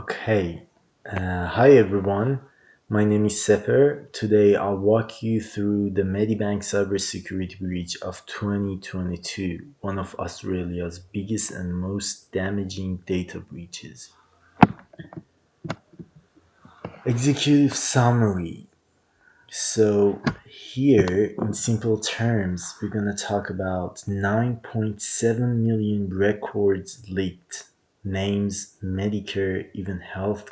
Okay. Hi everyone. My name is Sefer. Today I'll walk you through the Medibank cybersecurity breach of 2022, one of Australia's biggest and most damaging data breaches. Executive summary. So, here, in simple terms, we're going to talk about 9.7 million records leaked, names, Medicare, even health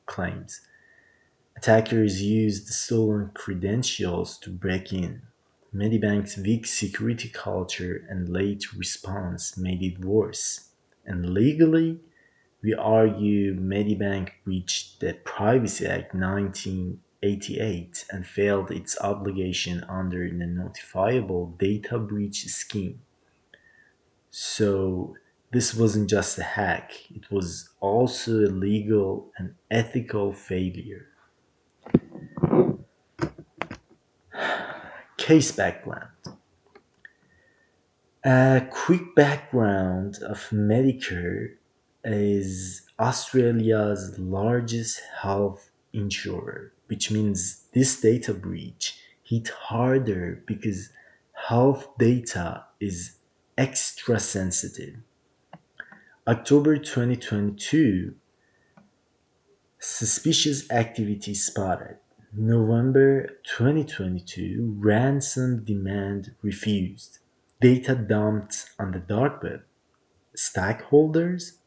claims. Attackers used stolen credentials to break in. Medibank's weak security culture and late response made it worse. And legally, we argue Medibank breached the Privacy Act 1988 and failed its obligation under the Notifiable Data Breach Scheme. So, this wasn't just a hack, it was also a legal and ethical failure. Case background. A quick background of Medicare is Australia's largest health insurer, which means this data breach hit harder because health data is extra sensitive. October 2022, suspicious activity spotted. November 2022, ransom demand refused. Data dumped on the dark web. Stakeholders?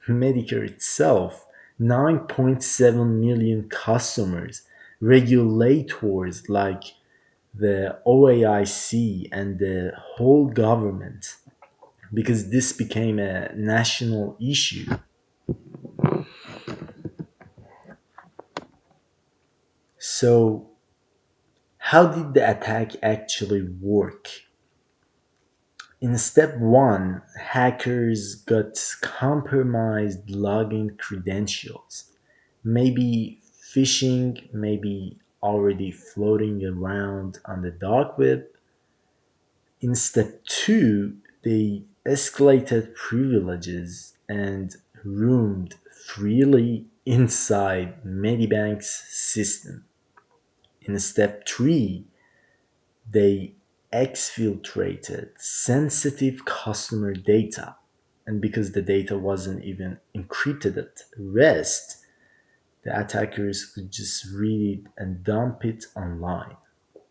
Medicare itself, 9.7 million customers, regulators like the OAIC and the whole government, because this became a national issue. So, how did the attack actually work? In step one, hackers got compromised login credentials. Maybe phishing, maybe already floating around on the dark web. In step two, they escalated privileges and roamed freely inside Medibank's system. In step three, they exfiltrated sensitive customer data. And because the data wasn't even encrypted at rest, the attackers could just read it and dump it online.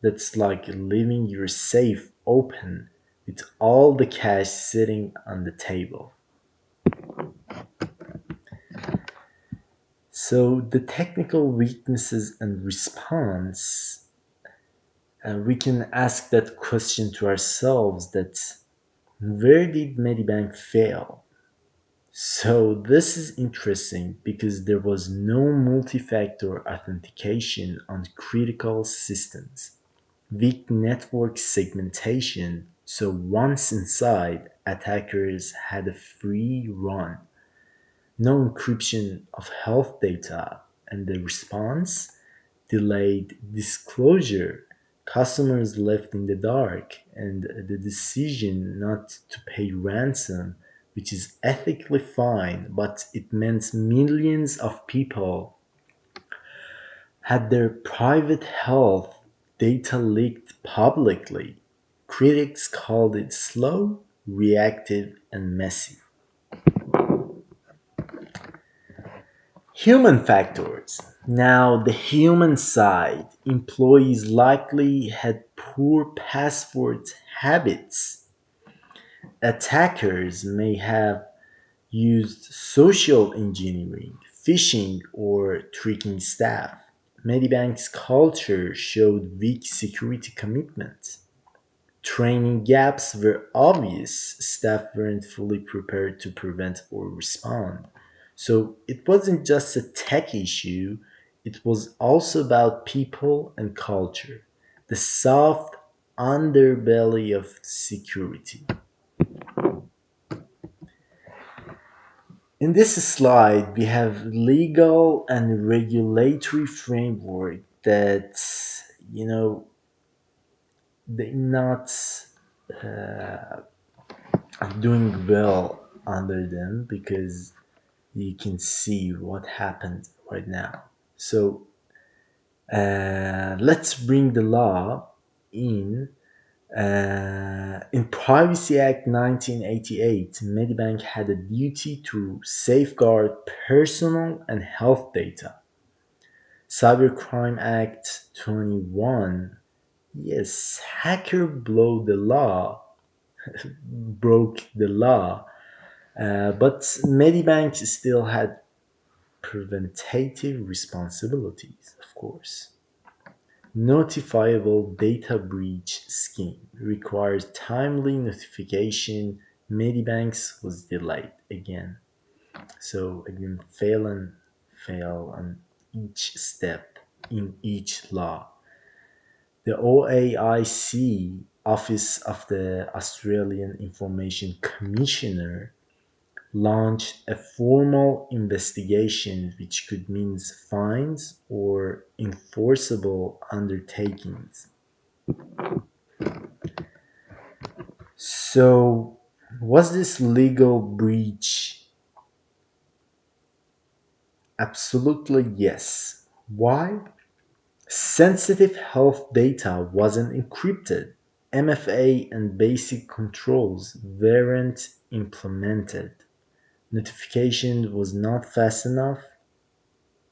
That's like leaving your safe open with all the cash sitting on the table. So, the technical weaknesses and response, we can ask that question to ourselves, that where did Medibank fail? So this is interesting because there was no multi-factor authentication on critical systems, weak network segmentation, so once inside, attackers had a free run, no encryption of health data, and the response, delayed disclosure, customers left in the dark, and the decision not to pay ransom, which is ethically fine, but it meant millions of people had their private health data leaked publicly. Critics called it slow, reactive, and messy. Human factors. Now, the human side. Employees likely had poor password habits. Attackers may have used social engineering, phishing, or tricking staff. Medibank's culture showed weak security commitment. Training gaps were obvious. Staff weren't fully prepared to prevent or respond. So it wasn't just a tech issue, it was also about people and culture, the soft underbelly of security. In this slide, we have legal and regulatory framework that, you know, they not uh, doing well under them because you can see what happened right now. So let's bring the law in. In Privacy Act 1988, Medibank had a duty to safeguard personal and health data. Cybercrime Act 21, yes, hacker broke the law, but Medibank still had preventative responsibilities, of course. Notifiable data breach scheme requires timely notification. Medibanks was delayed again. So again, fail on each step in each law. The OAIC, Office of the Australian Information Commissioner, launched a formal investigation which could mean fines or enforceable undertakings. So, was this legal breach? Absolutely yes. Why? Sensitive health data wasn't encrypted. MFA and basic controls weren't implemented. Notification was not fast enough.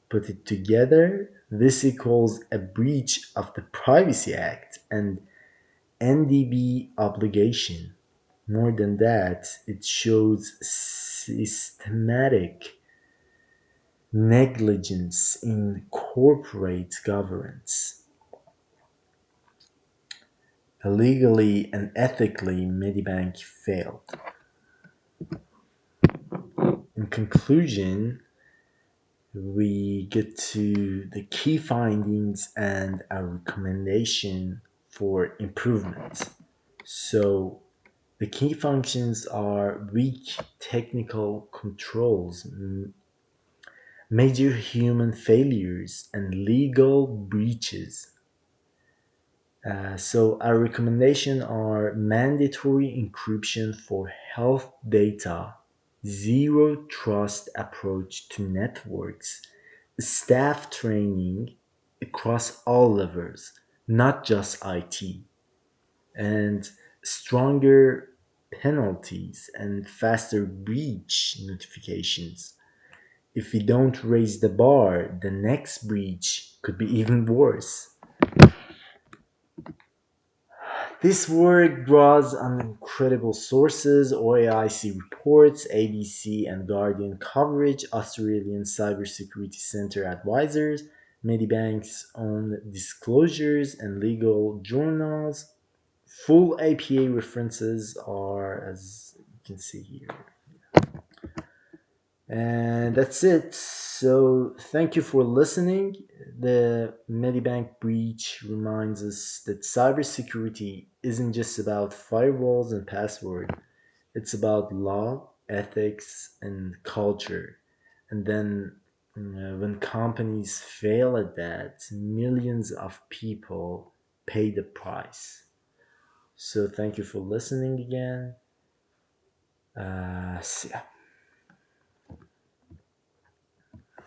Put it together, this equals a breach of the Privacy Act and NDB obligation. More than that, it shows systematic negligence in corporate governance. Legally and ethically, Medibank failed. In conclusion, we get to the key findings and a recommendation for improvement. So, the key functions are weak technical controls, major human failures, and legal breaches. So our recommendation are mandatory encryption for health data, zero trust approach to networks, staff training across all levels, not just IT, and stronger penalties and faster breach notifications. If we don't raise the bar, the next breach could be even worse. This work draws on incredible sources: OAIC reports, ABC and Guardian coverage, Australian Cybersecurity Centre advisors, Medibank's own disclosures, and legal journals. Full APA references are, as you can see here. And that's it. So, thank you for listening. The Medibank breach reminds us that cybersecurity isn't just about firewalls and passwords, it's about law, ethics, and culture. And then, when companies fail at that, millions of people pay the price. So, thank you for listening again. See ya.